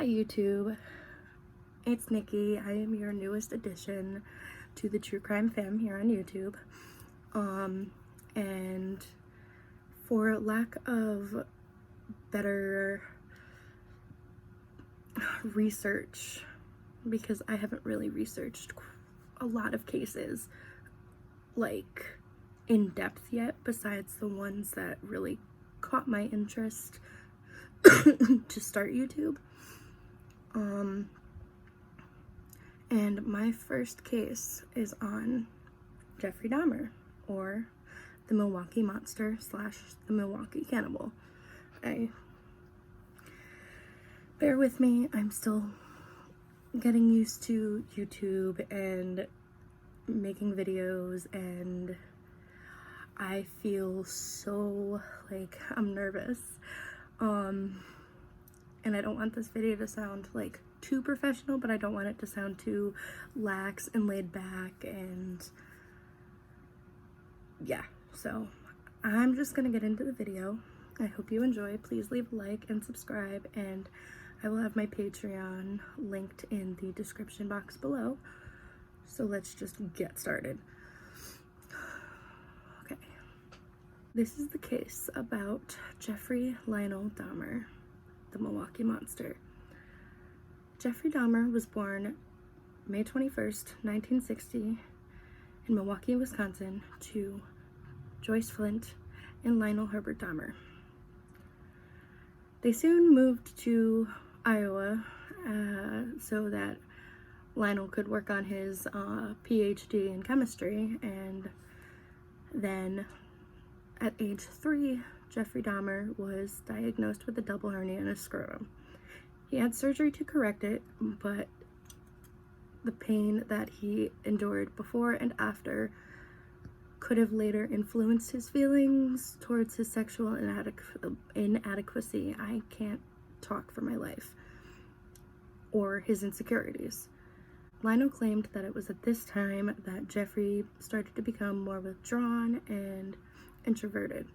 Hi YouTube, it's Nikki. I am your newest addition to the True Crime Fam here on YouTube. And for lack of better research, because I haven't really researched a lot of cases like in depth yet, besides the ones that really caught my interest to start YouTube. And my first case is on Jeffrey Dahmer, or the Milwaukee Monster / the Milwaukee Cannibal. Bear with me, I'm still getting used to YouTube and making videos, and I feel so like I'm nervous. And I don't want this video to sound like too professional, but I don't want it to sound too lax and laid back, and yeah, so I'm just gonna get into the video. I hope you enjoy. Please leave a like and subscribe, and I will have my Patreon linked in the description box below. So let's just get started. Okay, this is the case about Jeffrey Lionel Dahmer, the Milwaukee Monster. Jeffrey Dahmer was born May 21st, 1960 in Milwaukee, Wisconsin to Joyce Flint and Lionel Herbert Dahmer. They soon moved to Iowa so that Lionel could work on his PhD in chemistry, and then at age 3, Jeffrey Dahmer was diagnosed with a double hernia in his scrotum. He had surgery to correct it, but the pain that he endured before and after could have later influenced his feelings towards his sexual inadequacy. I can't talk for my life. Or his insecurities. Lionel claimed that it was at this time that Jeffrey started to become more withdrawn and introverted.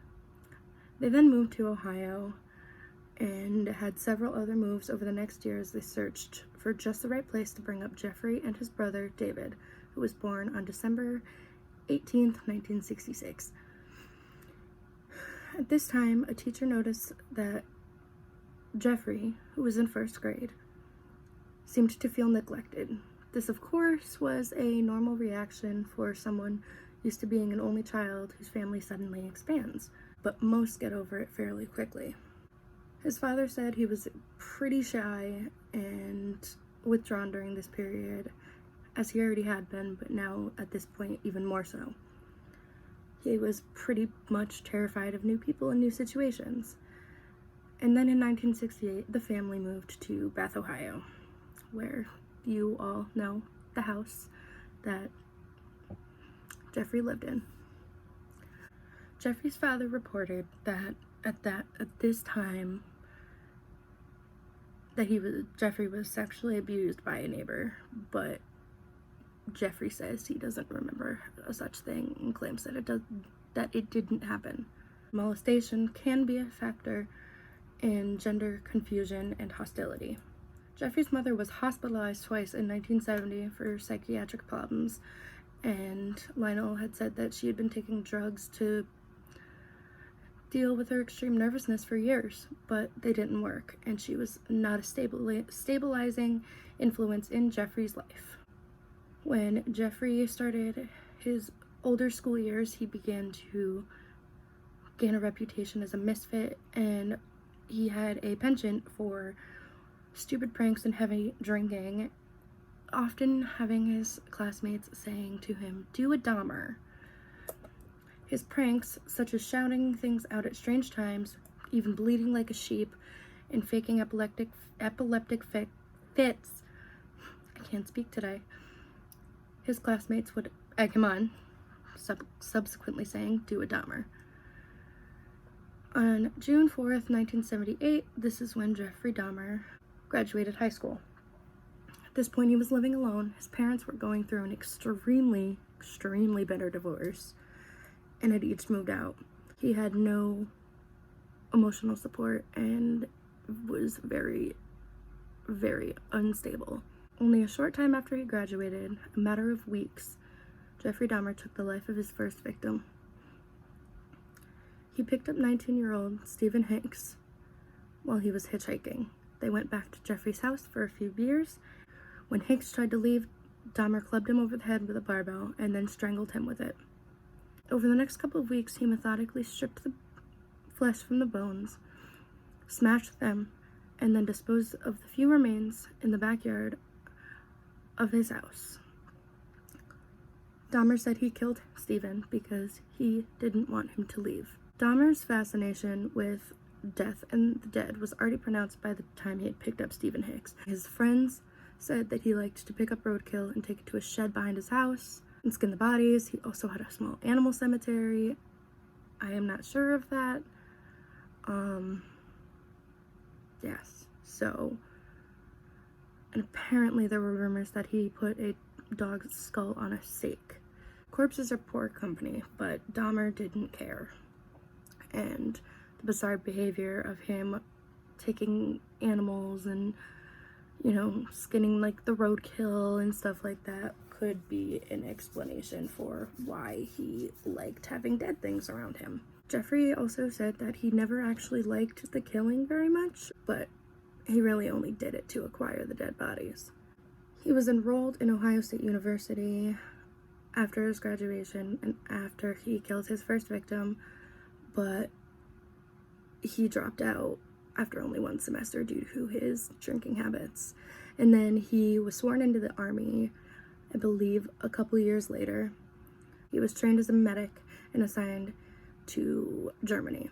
They then moved to Ohio and had several other moves over the next year as they searched for just the right place to bring up Jeffrey and his brother David, who was born on December 18th, 1966. At this time, a teacher noticed that Jeffrey, who was in first grade, seemed to feel neglected. This, of course, was a normal reaction for someone used to being an only child whose family suddenly expands, but most get over it fairly quickly. His father said he was pretty shy and withdrawn during this period, as he already had been, but now at this point even more so. He was pretty much terrified of new people and new situations. And then in 1968, the family moved to Bath, Ohio, where you all know the house that Jeffrey lived in. Jeffrey's father reported that at this time that Jeffrey was sexually abused by a neighbor, but Jeffrey says he doesn't remember such thing and claims that it didn't happen. Molestation can be a factor in gender confusion and hostility. Jeffrey's mother was hospitalized twice in 1970 for psychiatric problems, and Lionel had said that she had been taking drugs to deal with her extreme nervousness for years, but they didn't work, and she was not a stabilizing influence in Jeffrey's life. When Jeffrey started his older school years, he began to gain a reputation as a misfit, and he had a penchant for stupid pranks and heavy drinking, often having his classmates saying to him, "Do a Dahmer." His pranks, such as shouting things out at strange times, even bleating like a sheep, and faking epileptic fits, I can't speak today, his classmates would egg him on, subsequently saying, "Do a Dahmer." On June 4th, 1978, this is when Jeffrey Dahmer graduated high school. At this point, he was living alone. His parents were going through an extremely bitter divorce and had each moved out. He had no emotional support and was very very unstable. Only a short time after he graduated, a matter of weeks, Jeffrey Dahmer took the life of his first victim. He picked up 19-year-old Stephen Hicks while he was hitchhiking. They went back to Jeffrey's house for a few beers. When Hicks tried to leave, Dahmer clubbed him over the head with a barbell and then strangled him with it. Over the next couple of weeks, he methodically stripped the flesh from the bones, smashed them, and then disposed of the few remains in the backyard of his house. Dahmer said he killed Stephen because he didn't want him to leave. Dahmer's fascination with death and the dead was already pronounced by the time he had picked up Stephen Hicks. His friends said that he liked to pick up roadkill and take it to a shed behind his house and skin the bodies. He also had a small animal cemetery. I am not sure of that. Yes, so, and apparently there were rumors that he put a dog's skull on a stake. Corpses are poor company, but Dahmer didn't care. And the bizarre behavior of him taking animals and, skinning like the roadkill and stuff like that could be an explanation for why he liked having dead things around him. Jeffrey also said that he never actually liked the killing very much, but he really only did it to acquire the dead bodies. He was enrolled in Ohio State University after his graduation and after he killed his first victim, but he dropped out after only one semester due to his drinking habits. And then he was sworn into the Army, I believe, a couple years later. He was trained as a medic and assigned to Germany.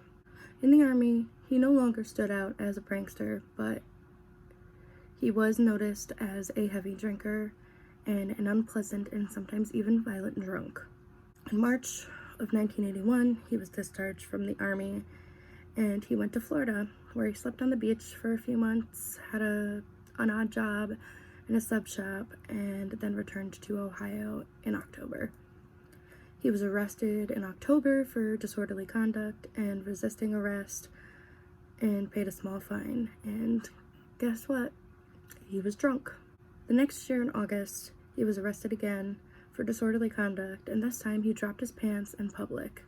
In the Army, he no longer stood out as a prankster, but he was noticed as a heavy drinker and an unpleasant and sometimes even violent drunk. In March of 1981, he was discharged from the Army and he went to Florida, where he slept on the beach for a few months, had an odd job in a sub shop, and then returned to Ohio in October. He was arrested in October for disorderly conduct and resisting arrest and paid a small fine. And guess what? He was drunk. The next year in August, he was arrested again for disorderly conduct, and this time he dropped his pants in public.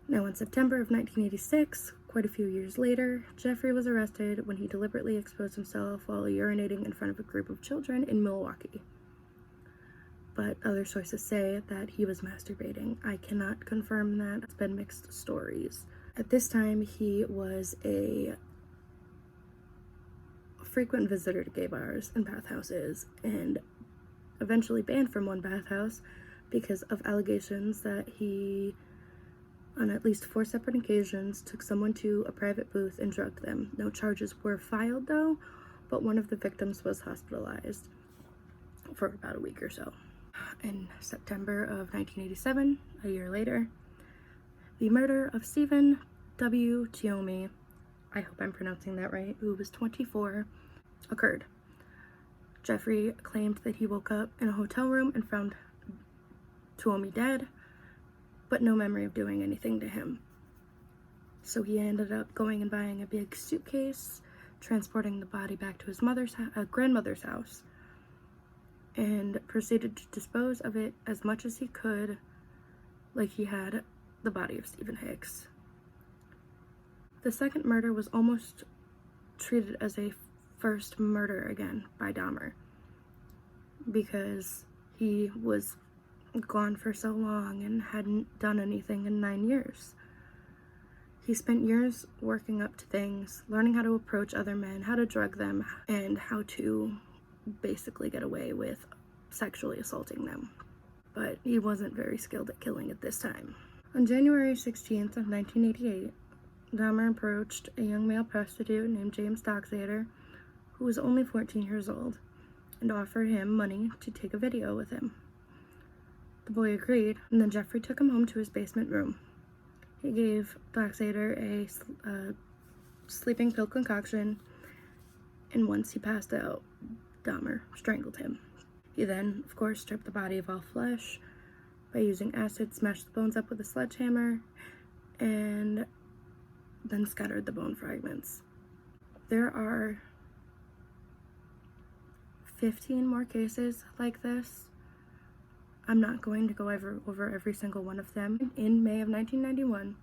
Now, in September of 1986, quite a few years later, Jeffrey was arrested when he deliberately exposed himself while urinating in front of a group of children in Milwaukee. But other sources say that he was masturbating. I cannot confirm that. It's been mixed stories. At this time, he was a frequent visitor to gay bars and bathhouses, and eventually banned from one bathhouse because of allegations that he, on at least 4 separate occasions, took someone to a private booth and drugged them. No charges were filed, though, but one of the victims was hospitalized for about a week or so. In September of 1987, a year later, the murder of Stephen W. Tuomi, I hope I'm pronouncing that right, who was 24, occurred. Jeffrey claimed that he woke up in a hotel room and found Tuomi dead, but no memory of doing anything to him. So he ended up going and buying a big suitcase, transporting the body back to his grandmother's house, and proceeded to dispose of it as much as he could, like he had the body of Stephen Hicks. The second murder was almost treated as a first murder again by Dahmer, because he was gone for so long and hadn't done anything in 9 years. He spent years working up to things, learning how to approach other men, how to drug them, and how to basically get away with sexually assaulting them. But he wasn't very skilled at killing at this time. On January 16th of 1988, Dahmer approached a young male prostitute named James Doxator, who was only 14 years old, and offered him money to take a video with him. The boy agreed, and then Jeffrey took him home to his basement room. He gave Doxator a sleeping pill concoction, and once he passed out, Dahmer strangled him. He then, of course, stripped the body of all flesh by using acid, smashed the bones up with a sledgehammer, and then scattered the bone fragments. There are 15 more cases like this. I'm not going to go over every single one of them. In May of 1991,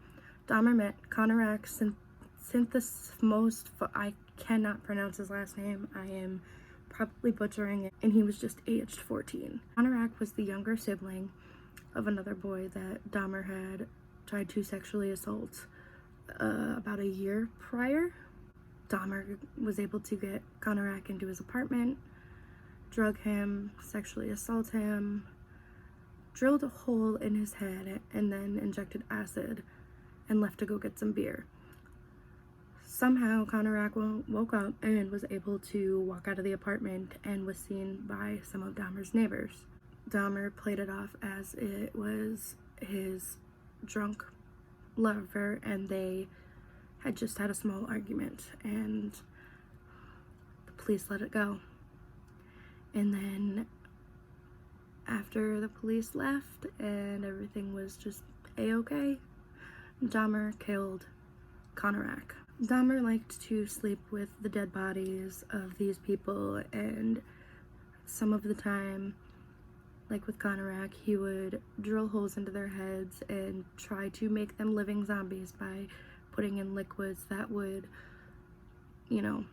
Dahmer met Konorak I cannot pronounce his last name. I am probably butchering it. And he was just aged 14. Konorak was the younger sibling of another boy that Dahmer had tried to sexually assault about a year prior. Dahmer was able to get Konorak into his apartment, drug him, sexually assault him, drilled a hole in his head, and then injected acid and left to go get some beer. Somehow, Konorak woke up and was able to walk out of the apartment and was seen by some of Dahmer's neighbors. Dahmer played it off as it was his drunk lover and they had just had a small argument, and the police let it go. And then after the police left and everything was just a-okay, Dahmer killed Konorak. Dahmer liked to sleep with the dead bodies of these people, and some of the time, like with Konorak, he would drill holes into their heads and try to make them living zombies by putting in liquids that would, you know,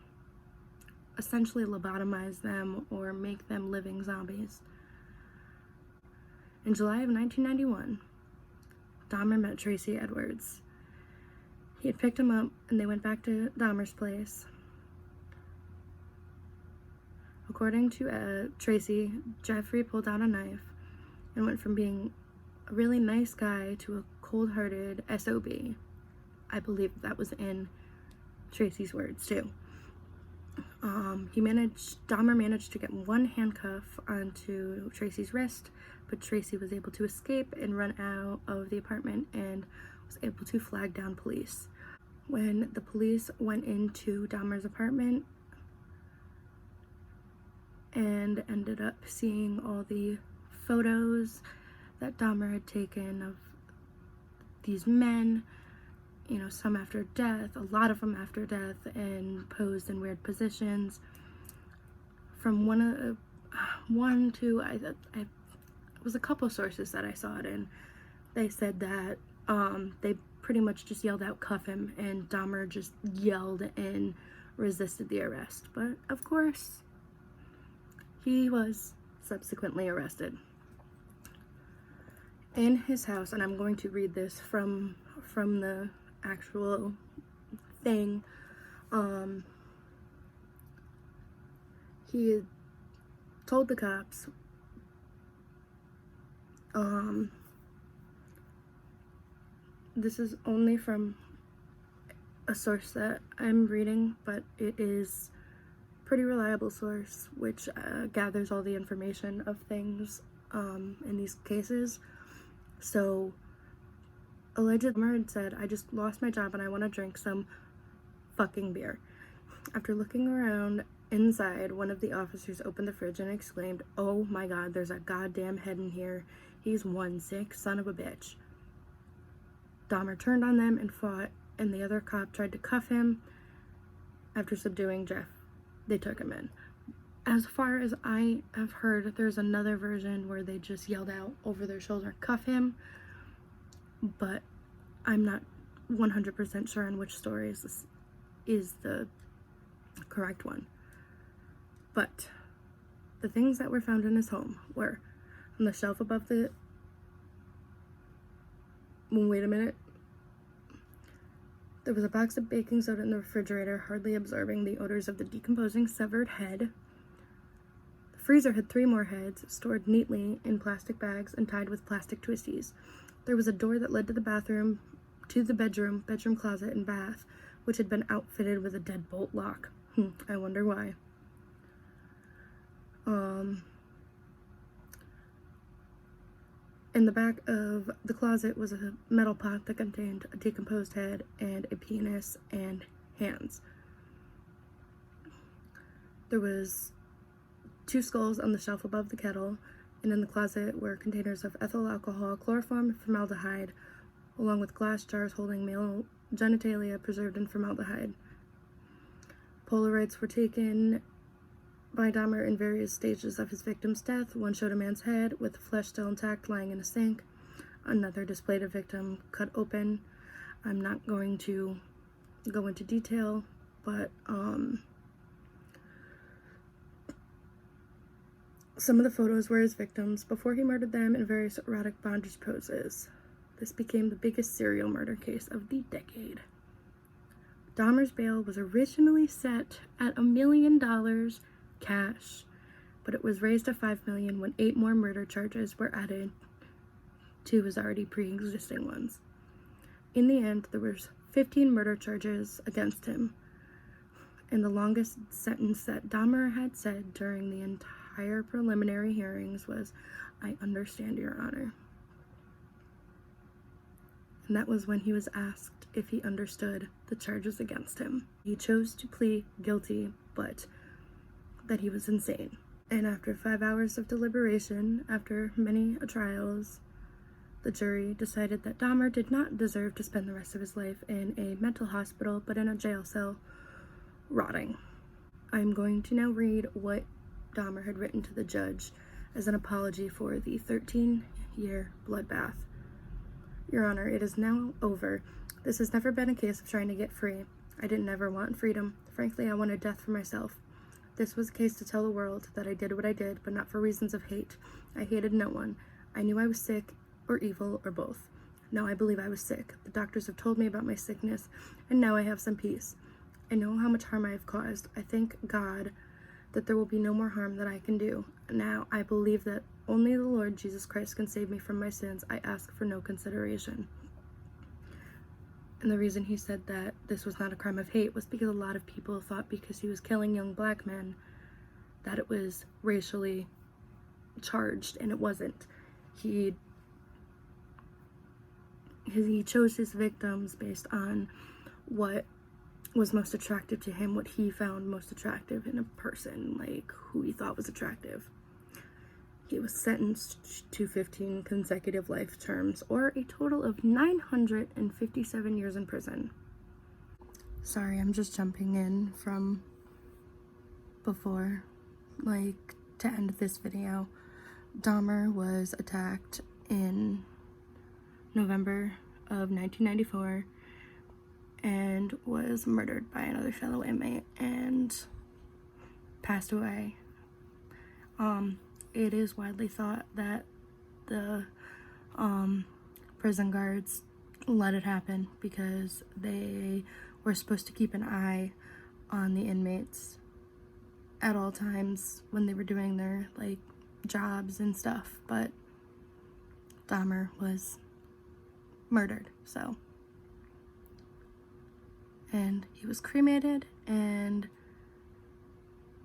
essentially lobotomize them or make them living zombies. In July of 1991, Dahmer met Tracy Edwards. He had picked him up and they went back to Dahmer's place. According to Tracy, Jeffrey pulled out a knife and went from being a really nice guy to a cold-hearted SOB. I believe that was in Tracy's words too. Dahmer managed to get one handcuff onto Tracy's wrist, but Tracy was able to escape and run out of the apartment and was able to flag down police. When the police went into Dahmer's apartment and ended up seeing all the photos that Dahmer had taken of these men, you know, some after death, a lot of them after death, and posed in weird positions. From it was a couple sources that I saw it in. They said that they pretty much just yelled out, "Cuff him," and Dahmer just yelled and resisted the arrest. But of course, he was subsequently arrested. In his house, and I'm going to read this from the actual thing, he told the cops, this is only from a source that I'm reading, but it is a pretty reliable source, which gathers all the information of things in these cases. So, alleged Dahmer had said, "I just lost my job and I want to drink some fucking beer." After looking around inside, one of the officers opened the fridge and exclaimed, "Oh my god, there's a goddamn head in here. He's one sick son of a bitch." Dahmer turned on them and fought, and the other cop tried to cuff him. After subduing Jeff, they took him in. As far as I have heard, there's another version where they just yelled out over their shoulder, "Cuff him," but I'm not 100% sure on which story is the correct one. But the things that were found in his home were on the shelf above the... Wait a minute. There was a box of baking soda in the refrigerator, hardly absorbing the odors of the decomposing severed head. The freezer had 3 more heads, stored neatly in plastic bags and tied with plastic twisties. There was a door that led to the bathroom, to the bedroom closet, and bath, which had been outfitted with a deadbolt lock. I wonder why. In the back of the closet was a metal pot that contained a decomposed head and a penis and hands. There was 2 skulls on the shelf above the kettle, and in the closet were containers of ethyl alcohol, chloroform, and formaldehyde, along with glass jars holding male genitalia preserved in formaldehyde. Polaroids were taken by Dahmer in various stages of his victim's death. One showed a man's head with the flesh still intact lying in a sink. Another displayed a victim cut open. I'm not going to go into detail, but some of the photos were his victims before he murdered them in various erotic bondage poses. This became the biggest serial murder case of the decade. Dahmer's bail was originally set at $1 million cash, but it was raised to $5 million when 8 more murder charges were added to his already pre-existing ones. In the end, there were 15 murder charges against him, and the longest sentence that Dahmer had said during the entire preliminary hearings was, "I understand, Your Honor." And that was when he was asked if he understood the charges against him. He chose to plead guilty, but that he was insane. And after 5 hours of deliberation, after many trials, the jury decided that Dahmer did not deserve to spend the rest of his life in a mental hospital, but in a jail cell, rotting. I'm going to now read what Dahmer had written to the judge as an apology for the 13-year bloodbath. "Your Honor, it is now over. This has never been a case of trying to get free. I didn't ever want freedom. Frankly, I wanted death for myself. This was a case to tell the world that I did what I did, but not for reasons of hate. I hated no one. I knew I was sick, or evil, or both. Now I believe I was sick. The doctors have told me about my sickness, and now I have some peace. I know how much harm I have caused. I thank God that there will be no more harm that I can do. Now I believe that only the Lord Jesus Christ can save me from my sins. I ask for no consideration." And the reason he said that this was not a crime of hate was because a lot of people thought because he was killing young black men that it was racially charged, and it wasn't. He chose his victims based on what was most attractive to him, what he found most attractive in a person, like who he thought was attractive. He was sentenced to 15 consecutive life terms, or a total of 957 years in prison. Sorry, I'm just jumping in from before, to end this video. Dahmer was attacked in November of 1994 and was murdered by another fellow inmate and passed away. It is widely thought that the prison guards let it happen because they were supposed to keep an eye on the inmates at all times when they were doing their jobs and stuff, but Dahmer was murdered, and he was cremated, and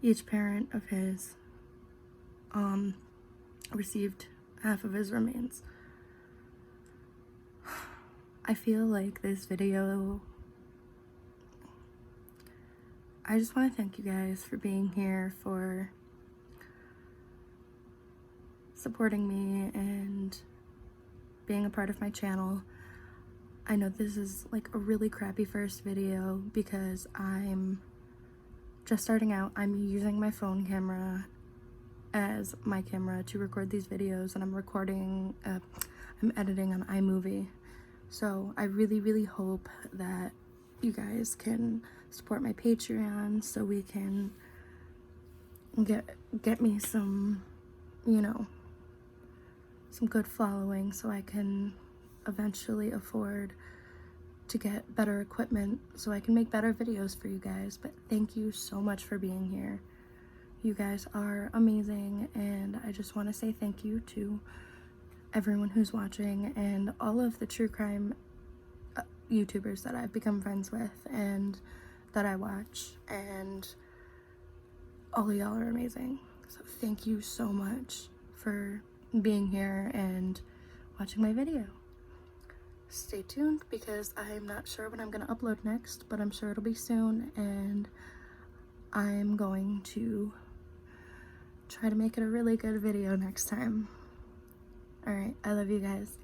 each parent of his received half of his remains. I feel like this video, I just want to thank you guys for being here, for supporting me and being a part of my channel. I know this is a really crappy first video because I'm just starting out. I'm using my phone camera as my camera to record these videos, and I'm editing on iMovie. So I really hope that you guys can support my Patreon so we can get me some, some good following, so I can eventually afford to get better equipment so I can make better videos for you guys. But thank you so much for being here. You guys are amazing, and I just want to say thank you to everyone who's watching and all of the true crime YouTubers that I've become friends with and that I watch, and all of y'all are amazing. So thank you so much for being here and watching my video. Stay tuned because I'm not sure when I'm going to upload next, but I'm sure it'll be soon, and I'm going to try to make it a really good video next time. Alright, I love you guys.